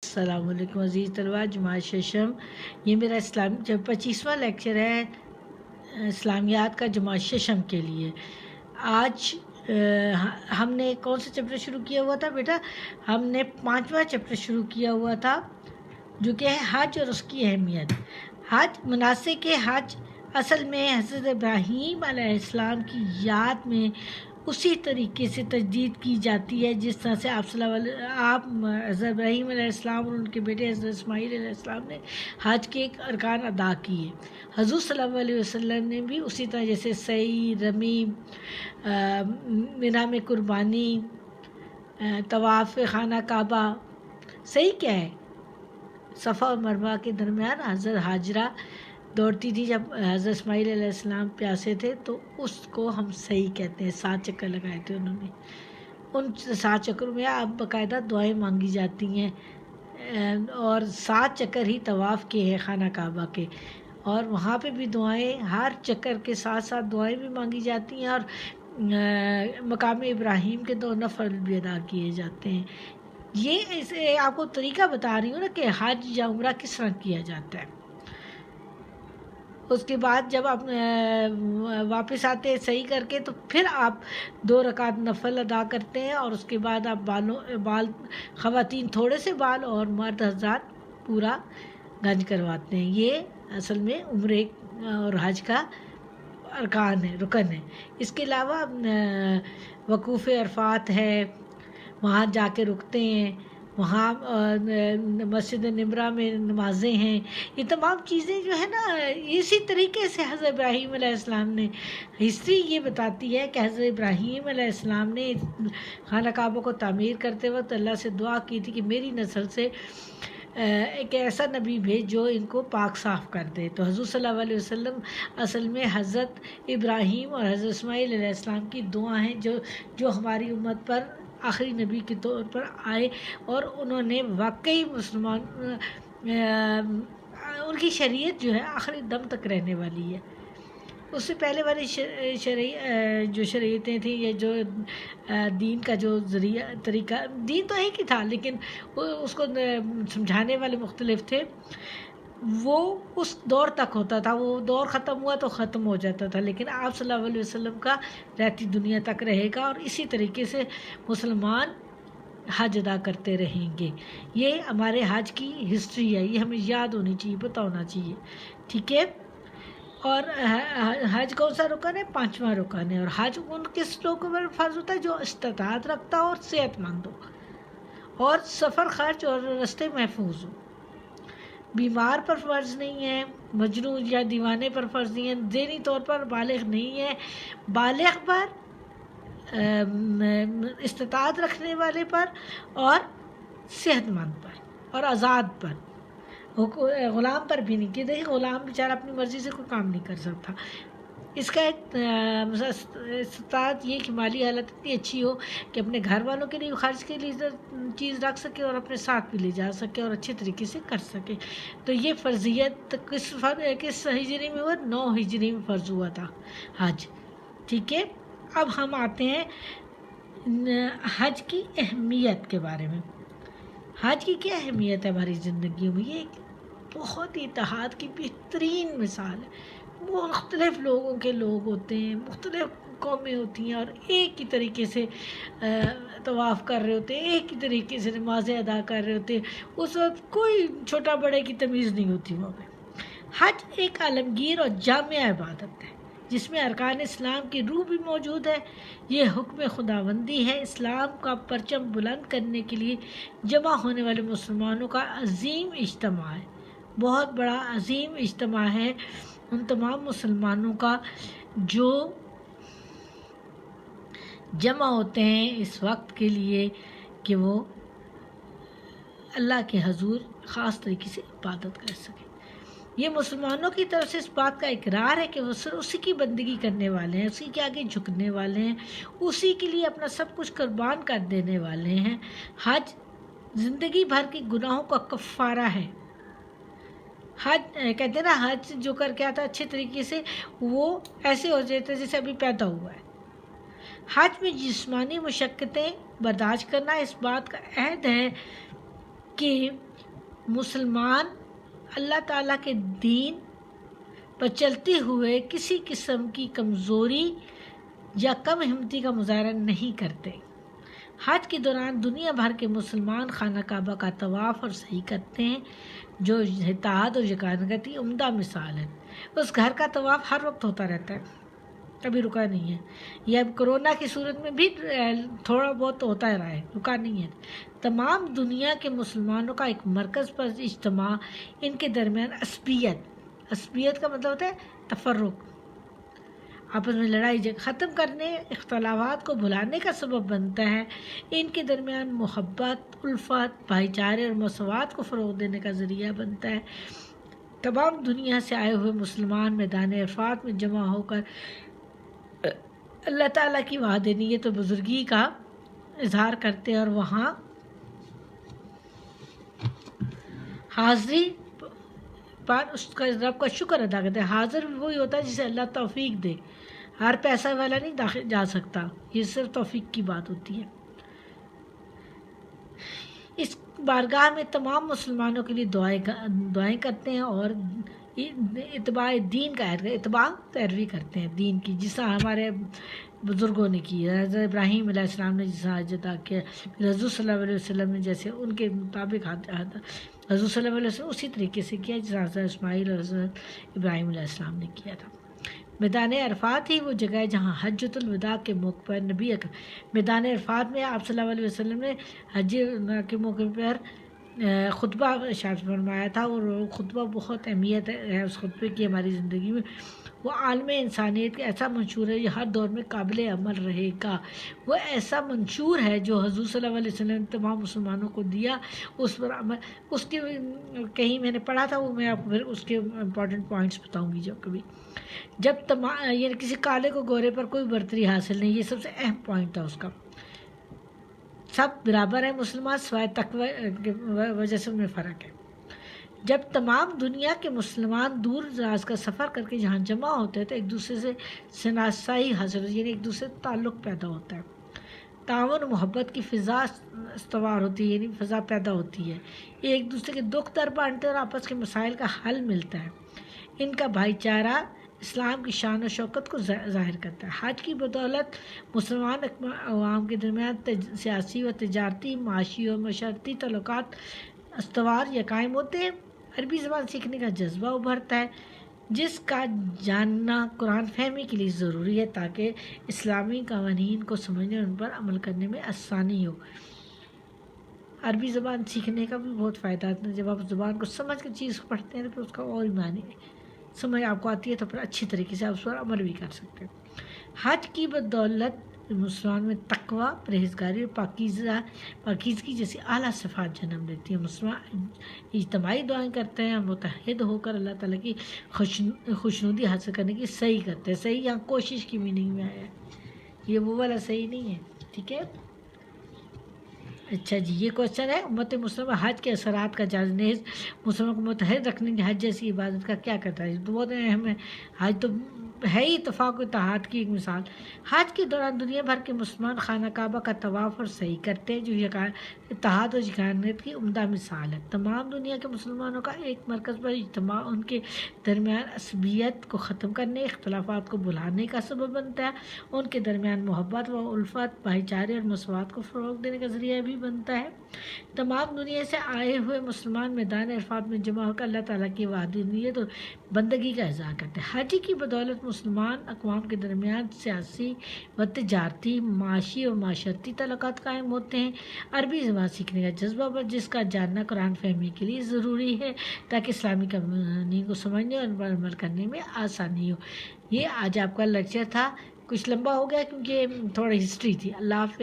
السلام علیکم عزیز طلباء جماعت ششم، یہ میرا 25واں لیکچر ہے اسلامیات کا جماعت ششم کے لیے۔ آج ہم نے کون سا چیپٹر شروع کیا ہوا تھا بیٹا؟ ہم نے 5واں چیپٹر شروع کیا ہوا تھا جو کہ ہے حج اور اس کی اہمیت۔ حج، مناسک حج اصل میں حضرت ابراہیم علیہ السلام کی یاد میں اسی طریقے سے تجدید کی جاتی ہے جس طرح سے آپ حضرت ابراہیم علیہ السلام اور ان کے بیٹے حضرت اسماعیل علیہ السلام نے حج کے ایک ارکان ادا کیے۔ حضور صلی اللہ علیہ وسلم نے بھی اسی طرح جیسے سعی، رمی، مینا میں قربانی، طواف خانہ کعبہ۔ صحیح کیا ہے؟ صفا اور مروہ کے درمیان حضرت حاجرہ دوڑتی تھی جب حضرت اسماعیل علیہ السلام پیاسے تھے، تو اس کو ہم صحیح کہتے ہیں۔ 7 چکر لگائے تھے انہوں نے۔ ان 7 چکروں میں اب باقاعدہ دعائیں مانگی جاتی ہیں، اور 7 چکر ہی طواف کے ہیں خانہ کعبہ کے، اور وہاں پہ بھی دعائیں، ہر چکر کے ساتھ ساتھ دعائیں بھی مانگی جاتی ہیں، اور مقام ابراہیم کے 2 نفل بھی ادا کیے جاتے ہیں۔ یہ آپ کو طریقہ بتا رہی ہوں نا کہ حج یا عمرہ کس طرح کیا جاتا ہے۔ اس کے بعد جب آپ واپس آتے ہیں صحیح کر کے، تو پھر آپ 2 رکعت نفل ادا کرتے ہیں، اور اس کے بعد آپ خواتین تھوڑے سے بال اور مرد حضرات پورا گنج کرواتے ہیں۔ یہ اصل میں عمرے اور حج کا ارکان ہے، رکن ہے۔ اس کے علاوہ وقوف عرفات ہے، وہاں جا کے رکتے ہیں، وہاں مسجد نمرہ میں نمازیں ہیں۔ یہ تمام چیزیں جو ہے نا، اسی طریقے سے حضرت ابراہیم علیہ السلام نے، ہسٹری یہ بتاتی ہے کہ حضرت ابراہیم علیہ السلام نے خانہ کعبہ کو تعمیر کرتے وقت اللہ سے دعا کی تھی کہ میری نسل سے ایک ایسا نبی بھیج جو ان کو پاک صاف کر دے۔ تو حضور صلی اللہ علیہ وسلم اصل میں حضرت ابراہیم اور حضرت اسماعیل علیہ السلام کی دعا ہیں جو ہماری امت پر آخری نبی کے طور پر آئے، اور انہوں نے واقعی ان کی شریعت جو ہے آخری دم تک رہنے والی ہے۔ اس سے پہلے والی جو شریعتیں تھیں، یا جو دین کا جو طریقہ، دین تو ایک ہی تھا لیکن اس کو سمجھانے والے مختلف تھے، وہ اس دور تک ہوتا تھا۔ وہ دور ختم ہوا تو ختم ہو جاتا تھا، لیکن آپ صلی اللہ علیہ وسلم کا رہتی دنیا تک رہے گا، اور اسی طریقے سے مسلمان حج ادا کرتے رہیں گے۔ یہ ہمارے حج کی ہسٹری ہے، یہ ہمیں یاد ہونی چاہیے، پتہ ہونا چاہیے، ٹھیک ہے؟ اور حج کون سا رکن ہے؟ 5واں رکن ہے۔ اور حج ان کس لوگوں پر فرض ہوتا ہے؟ جو استطاعت رکھتا ہو اور صحت مند ہو، اور سفر خرچ اور راستے محفوظ ہو۔ بیمار پر فرض نہیں ہے، مجنون یا دیوانے پر فرض نہیں ہے، ذہنی طور پر بالغ نہیں ہے۔ بالغ پر، استطاعت رکھنے والے پر، اور صحت مند پر، اور آزاد پر۔ غلام پر بھی نہیں، کہ دیکھیں غلام بیچارہ اپنی مرضی سے کوئی کام نہیں کر سکتا۔ اس کا ایک استطاعت یہ کہ مالی حالت اتنی اچھی ہو کہ اپنے گھر والوں کے لیے خرچ کے لیے چیز رکھ سکے، اور اپنے ساتھ بھی لے جا سکے، اور اچھے طریقے سے کر سکے۔ تو یہ فرضیت کس ہجری میں ہوا؟ 9 ہجری میں فرض ہوا تھا حج، ٹھیک ہے؟ اب ہم آتے ہیں حج کی اہمیت کے بارے میں۔ حج کی کیا اہمیت ہے ہماری زندگیوں میں؟ یہ ایک بہت ہی اتحاد کی بہترین مثال ہے۔ مختلف لوگوں کے لوگ ہوتے ہیں، مختلف قومیں ہوتی ہیں، اور ایک ہی طریقے سے طواف کر رہے ہوتے ہیں، ایک ہی طریقے سے نمازیں ادا کر رہے ہوتے ہیں۔ اس وقت کوئی چھوٹا بڑے کی تمیز نہیں ہوتی وہاں پہ۔ حج ایک عالمگیر اور جامع عبادت ہے جس میں ارکان اسلام کی روح بھی موجود ہے۔ یہ حکم خداوندی ہے، اسلام کا پرچم بلند کرنے کے لیے جمع ہونے والے مسلمانوں کا عظیم اجتماع ہے، بہت بڑا عظیم اجتماع ہے ان تمام مسلمانوں کا جو جمع ہوتے ہیں اس وقت کے لیے کہ وہ اللہ کے حضور خاص طریقے سے عبادت کر سکیں۔ یہ مسلمانوں کی طرف سے اس بات کا اقرار ہے کہ وہ صرف اسی کی بندگی کرنے والے ہیں، اسی کے آگے جھکنے والے ہیں، اسی کے لیے اپنا سب کچھ قربان کر دینے والے ہیں۔ حج زندگی بھر کے گناہوں کا کفارہ ہے۔ حج کہتے ہیں نا، حج جو کر کے آتا اچھے طریقے سے، وہ ایسے ہو جاتا ہے جیسے ابھی پیدا ہوا ہے۔ حج میں جسمانی مشقتیں برداشت کرنا اس بات کا عہد ہے کہ مسلمان اللہ تعالیٰ کے دین پر چلتے ہوئے کسی قسم کی کمزوری یا کم ہمتی کا مظاہرہ نہیں کرتے۔ حج کے دوران دنیا بھر کے مسلمان خانہ کعبہ کا طواف اور سعی کرتے ہیں، جو اتحاد اور یگانگی کی عمدہ مثال ہے۔ اس گھر کا طواف ہر وقت ہوتا رہتا ہے، کبھی رکا نہیں ہے۔ یہ اب کرونا کی صورت میں بھی تھوڑا بہت ہوتا رہا ہے، رکا نہیں ہے۔ تمام دنیا کے مسلمانوں کا ایک مرکز پر اجتماع ان کے درمیان عصبیت کا مطلب ہوتا ہے تفرق، آپس میں لڑائی جھگڑے ختم کرنے، اختلافات کو بھلانے کا سبب بنتا ہے۔ ان کے درمیان محبت، الفت، بھائی چارے اور مساوات کو فروغ دینے کا ذریعہ بنتا ہے۔ تمام دنیا سے آئے ہوئے مسلمان میدان عرفات میں جمع ہو کر اللہ تعالیٰ کی وحدانیت و بزرگی کا اظہار کرتے ہیں اور وہاں حاضری پر اس کا رب کا شکر ادا کرتے ہیں۔ حاضر وہی ہوتا ہے جسے اللہ توفیق دے، ہر پیسہ والا نہیں داخل جا سکتا، یہ صرف توفیق کی بات ہوتی ہے۔ اس بارگاہ میں تمام مسلمانوں کے لیے دعائیں کرتے ہیں اور اتباع دین کا پیروی کرتے ہیں دین کی، جس طرح ہمارے بزرگوں نے کی ہے۔ حضرت ابراہیم علیہ السلام نے جس طرح حج ادا کیا، حضور صلی اللہ علیہ وسلم نے جیسے ان کے مطابق حضور صلی اللہ علیہ وسلم اسی طریقے سے کیا جس طرح حضرت اسماعیل اور حضرت ابراہیم علیہ السلام نے کیا تھا۔ میدان عرفات ہی وہ جگہ ہے جہاں حجۃ الوداع کے موقع پر میدان عرفات میں آپ صلی اللہ علیہ وسلم نے حج کے موقع پر خطبہ ارشاد فرمایا تھا، اور وہ خطبہ بہت اہمیت ہے اس خطبے کی ہماری زندگی میں۔ وہ عالم انسانیت کا ایسا منشور ہے جو ہر دور میں قابل عمل رہے گا۔ وہ ایسا منشور ہے جو حضور صلی اللہ علیہ وسلم نے تمام مسلمانوں کو دیا، اس پر عمل۔ اس کے کہیں میں نے پڑھا تھا، وہ میں آپ کو پھر اس کے امپورٹنٹ پوائنٹس بتاؤں گی جب یعنی کسی کالے کو گورے پر کوئی برتری حاصل نہیں، یہ سب سے اہم پوائنٹ تھا اس کا۔ سب برابر ہیں مسلمان، سوائے تقوی کی وجہ سے ان میں فرق ہے۔ جب تمام دنیا کے مسلمان دور دراز کا سفر کر کے جہاں جمع ہوتے ہیں تو ایک دوسرے سے شناسائی حاصل ہوتی ہے، یعنی ایک دوسرے سے تعلق پیدا ہوتا ہے، تعاون و محبت کی فضا استوار ہوتی ہے، یعنی فضا پیدا ہوتی ہے، ایک دوسرے کے دکھ درد بانٹتے ہیں اور آپس کے مسائل کا حل ملتا ہے۔ ان کا بھائی چارہ اسلام کی شان و شوکت کو ظاہر کرتا ہے۔ حج کی بدولت مسلمان عوام کے درمیان سیاسی و تجارتی، معاشی و معاشرتی تعلقات استوار یا قائم ہوتے ہیں۔ عربی زبان سیکھنے کا جذبہ ابھرتا ہے، جس کا جاننا قرآن فہمی کے لیے ضروری ہے تاکہ اسلامی قوانین کو سمجھنے اور ان پر عمل کرنے میں آسانی ہو۔ عربی زبان سیکھنے کا بھی بہت فائدہ ہے، جب آپ زبان کو سمجھ کر چیز پڑھتے ہیں تو پھر اس کا اور ہی معنی سمجھ آپ کو آتی ہے تو پھر اچھی طریقے سے آپ اس پر عمل بھی کر سکتے ہیں۔ حج کی بدولت مسلمان میں تقوی، پرہیزگاری اور پاکیزگی جیسی اعلیٰ صفات جنم لیتی ہیں۔ مسلمان اجتماعی دعائیں کرتے ہیں، متحد ہو کر اللہ تعالیٰ کی خوشنودی حاصل کرنے کی صحیح کرتے ہیں۔ صحیح یہاں کوشش کی میننگ میں آیا ہے، یہ وہ والا صحیح نہیں ہے، ٹھیک ہے۔ اچھا جی، یہ کوشچن ہے، امت مسلمہ حج کے اثرات کا جائزہ نیز مسلموں کو متحد رکھنے کی حج جیسی عبادت کا کیا کرتا ہے؟ یہ تو بہت اہم ہے۔ حج تو ہے ہی اتفاق و اتحاد کی ایک مثال۔ حج کے دوران دنیا بھر کے مسلمان خانہ کعبہ کا طواف اور سعی کرتے ہیں، جو اتحاد اور یگانگی کی عمدہ مثال ہے۔ تمام دنیا کے مسلمانوں کا ایک مرکز پر اجتماع ان کے درمیان عصبیت کو ختم کرنے، اختلافات کو بھلانے کا سبب بنتا ہے، ان کے درمیان محبت و الفت، بھائی چارے اور مساوات کو فروغ دینے کا ذریعہ بھی بنتا ہے۔ تمام دنیا سے آئے ہوئے مسلمان میدان عرفات میں جمع ہو کر اللہ تعالیٰ کی وحدانیت اور بندگی کا اظہار کرتے ہیں۔ حج کی بدولت مسلمان اقوام کے درمیان سیاسی و تجارتی، معاشی اور معاشرتی تعلقات قائم ہوتے ہیں۔ عربی زبان سیکھنے کا جذبہ جس کا جاننا قرآن فہمی کے لیے ضروری ہے تاکہ اسلامی قوانین کو سمجھنے اور ان پر عمل کرنے میں آسانی ہو۔ یہ آج آپ کا لیکچر تھا، کچھ لمبا ہو گیا کیونکہ تھوڑی ہسٹری تھی۔ اللہ حافظ۔